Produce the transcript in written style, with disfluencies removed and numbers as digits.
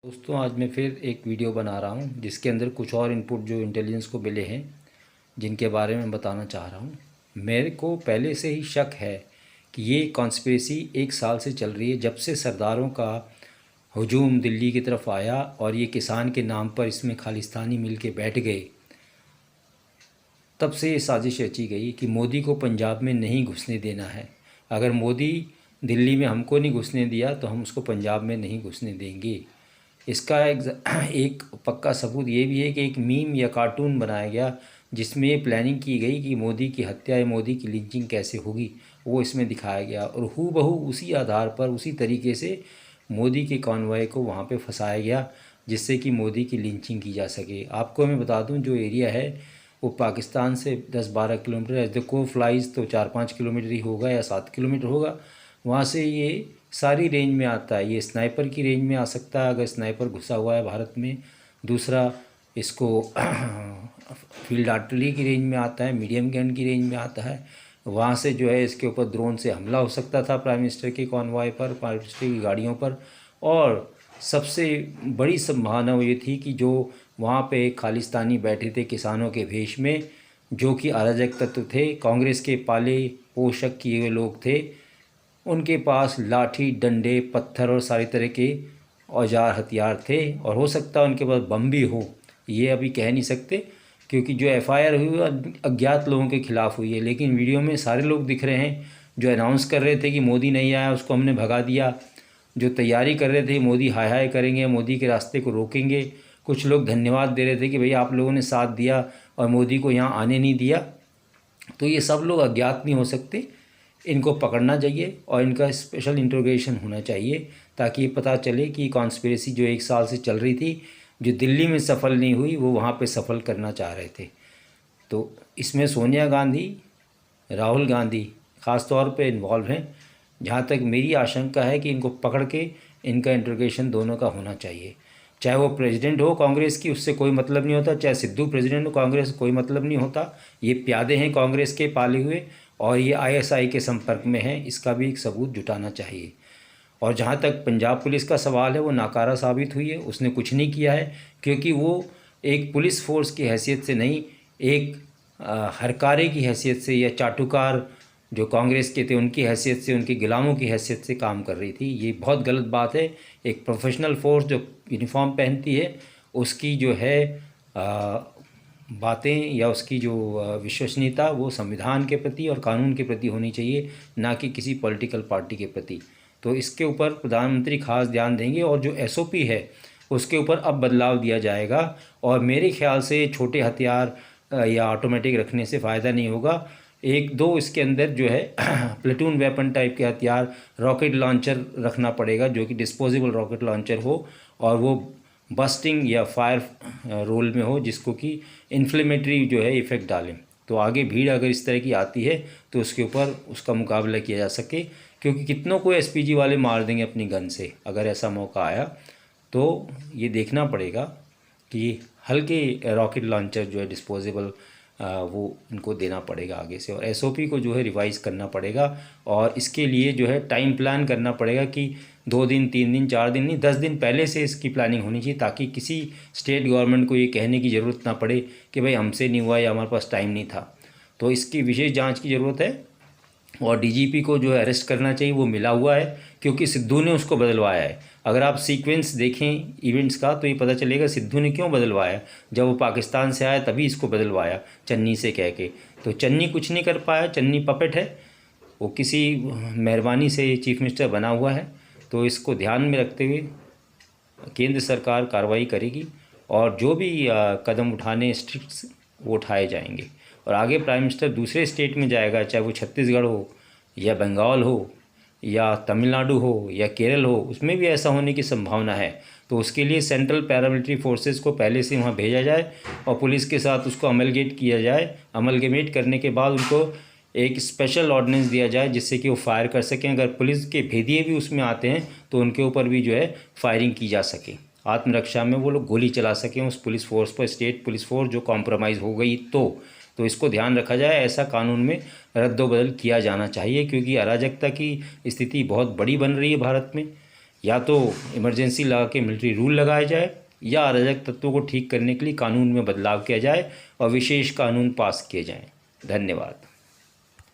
दोस्तों, आज मैं फिर एक वीडियो बना रहा हूं जिसके अंदर कुछ और इनपुट जो इंटेलिजेंस को मिले हैं जिनके बारे में बताना चाह रहा हूं। मेरे को पहले से ही शक है कि ये कॉन्स्पिरेसी 1 साल से चल रही है, जब से सरदारों का हजूम दिल्ली की तरफ आया और ये किसान के नाम पर इसमें खालिस्तानी मिल के बैठ गए। तब से ये साजिश रची गई कि मोदी को पंजाब में नहीं घुसने देना है। अगर मोदी दिल्ली में हमको नहीं घुसने दिया तो हम उसको पंजाब में नहीं घुसने देंगे। इसका एक पक्का सबूत ये भी है कि एक मीम या कार्टून बनाया गया जिसमें ये प्लानिंग की गई कि मोदी की हत्या या मोदी की लिंचिंग कैसे होगी, वो इसमें दिखाया गया और हूबहू उसी आधार पर उसी तरीके से मोदी के कॉन्वॉय को वहाँ पे फंसाया गया जिससे कि मोदी की लिंचिंग की जा सके। आपको मैं बता दूं, जो एरिया है वो पाकिस्तान से 10-12 किलोमीटर, एज द को फ्लाइज तो 4-5 किलोमीटर ही होगा या 7 किलोमीटर होगा। वहाँ से ये सारी रेंज में आता है। ये स्नाइपर की रेंज में आ सकता है अगर स्नाइपर घुसा हुआ है भारत में। दूसरा, इसको फील्ड आर्टिलरी की रेंज में आता है, मीडियम गन की रेंज में आता है। वहाँ से जो है इसके ऊपर ड्रोन से हमला हो सकता था प्राइम मिनिस्टर के कॉन्वॉय पर, प्राइम मिनिस्टर की गाड़ियों पर। और सबसे बड़ी संभावना ये थी कि जो वहाँ पे खालिस्तानी बैठे थे किसानों के भेष में, जो कि अराजक तत्व थे, कांग्रेस के पाले पोषक किए हुए लोग थे, उनके पास लाठी, डंडे, पत्थर और सारी तरह के औजार हथियार थे। और हो सकता है उनके पास बम भी हो, ये अभी कह नहीं सकते क्योंकि जो एफआईआर हुई वो अज्ञात लोगों के खिलाफ हुई है। लेकिन वीडियो में सारे लोग दिख रहे हैं। जो अनाउंस कर रहे थे कि मोदी नहीं आया उसको हमने भगा दिया, जो तैयारी कर रहे थे मोदी हाय हाय करेंगे, मोदी के रास्ते को रोकेंगे, कुछ लोग धन्यवाद दे रहे थे कि भाई आप लोगों ने साथ दिया और मोदी को यहाँ आने नहीं दिया, तो ये सब लोग अज्ञात नहीं हो सकते। इनको पकड़ना चाहिए और इनका स्पेशल इंट्रोगेशन होना चाहिए ताकि ये पता चले कि कॉन्स्पिरेसी जो 1 साल से चल रही थी, जो दिल्ली में सफल नहीं हुई, वो वहाँ पे सफल करना चाह रहे थे। तो इसमें सोनिया गांधी, राहुल गांधी ख़ास तौर पे इन्वॉल्व हैं। जहाँ तक मेरी आशंका है कि इनको पकड़ के इनका इंट्रोगेशन दोनों का होना चाहिए। चाहे वो प्रेसिडेंट हो कांग्रेस की, उससे कोई मतलब नहीं होता, चाहे सिद्धू प्रेसिडेंट हो कांग्रेस, कोई मतलब नहीं होता। ये प्यादे हैं कांग्रेस के पाले हुए और ये आईएसआई के संपर्क में हैं, इसका भी एक सबूत जुटाना चाहिए। और जहाँ तक पंजाब पुलिस का सवाल है, वो नाकारा साबित हुई है। उसने कुछ नहीं किया है क्योंकि वो एक पुलिस फोर्स की हैसियत से नहीं, एक हरकारे की हैसियत से या चाटुकार जो कांग्रेस के थे उनकी हैसियत से, उनके गुलामों की हैसियत से काम कर रही थी। ये बहुत गलत बात है। एक प्रोफेशनल फोर्स जो यूनिफॉर्म पहनती है उसकी जो है बातें या उसकी जो विश्वसनीयता वो संविधान के प्रति और कानून के प्रति होनी चाहिए, ना कि किसी पॉलिटिकल पार्टी के प्रति। तो इसके ऊपर प्रधानमंत्री खास ध्यान देंगे और जो एसओपी है उसके ऊपर अब बदलाव दिया जाएगा। और मेरे ख्याल से छोटे हथियार या ऑटोमेटिक रखने से फ़ायदा नहीं होगा। एक दो इसके अंदर जो है प्लेटून वेपन टाइप के हथियार, रॉकेट लॉन्चर रखना पड़ेगा जो कि डिस्पोजेबल रॉकेट लॉन्चर हो और वो बस्टिंग या फायर रोल में हो, जिसको कि इन्फ्लेमेटरी जो है इफ़ेक्ट डालें। तो आगे भीड़ अगर इस तरह की आती है तो उसके ऊपर उसका मुकाबला किया जा सके, क्योंकि कितनों को एसपीजी वाले मार देंगे अपनी गन से अगर ऐसा मौका आया। तो ये देखना पड़ेगा कि हल्के रॉकेट लॉन्चर जो है डिस्पोजेबल वो इनको देना पड़ेगा आगे से। और एसओपी को जो है रिवाइज़ करना पड़ेगा और इसके लिए जो है टाइम प्लान करना पड़ेगा कि 2 दिन, 3 दिन, 4 दिन नहीं, 10 दिन पहले से इसकी प्लानिंग होनी चाहिए ताकि किसी स्टेट गवर्नमेंट को ये कहने की ज़रूरत ना पड़े कि भाई हमसे नहीं हुआ या हमारे पास टाइम नहीं था। तो इसकी विशेष जाँच की ज़रूरत है और डीजीपी को जो है अरेस्ट करना चाहिए। वो मिला हुआ है क्योंकि सिद्धू ने उसको बदलवाया है। अगर आप सीक्वेंस देखें इवेंट्स का तो ये पता चलेगा सिद्धू ने क्यों बदलवाया। जब वो पाकिस्तान से आया तभी इसको बदलवाया चन्नी से कह के। तो चन्नी कुछ नहीं कर पाया, चन्नी पपेट है, वो किसी मेहरबानी से चीफ मिनिस्टर बना हुआ है। तो इसको ध्यान में रखते हुए केंद्र सरकार कार्रवाई करेगी और जो भी कदम उठाने स्ट्रिक्ट वो उठाए जाएंगे। और आगे प्राइम मिनिस्टर दूसरे स्टेट में जाएगा, चाहे वो छत्तीसगढ़ हो या बंगाल हो या तमिलनाडु हो या केरल हो, उसमें भी ऐसा होने की संभावना है। तो उसके लिए सेंट्रल पैरामिलिट्री फोर्सेस को पहले से वहाँ भेजा जाए और पुलिस के साथ उसको अमलगेट किया जाए। अमलगमेट करने के बाद उनको एक स्पेशल ऑर्डिनेंस दिया जाए जिससे कि वो फायर कर सकें। अगर पुलिस के भेदिए भी उसमें आते हैं तो उनके ऊपर भी जो है फायरिंग की जा सके, आत्मरक्षा में वो लोग गोली चला सकें उस पुलिस फोर्स पर, स्टेट पुलिस फोर्स जो कॉम्प्रोमाइज़ हो गई तो इसको ध्यान रखा जाए। ऐसा कानून में रद्दोबदल किया जाना चाहिए क्योंकि अराजकता की स्थिति बहुत बड़ी बन रही है भारत में। या तो इमरजेंसी लगा के मिलिट्री रूल लगाया जाए या अराजक तत्वों को ठीक करने के लिए कानून में बदलाव किया जाए और विशेष कानून पास किए जाएं। धन्यवाद।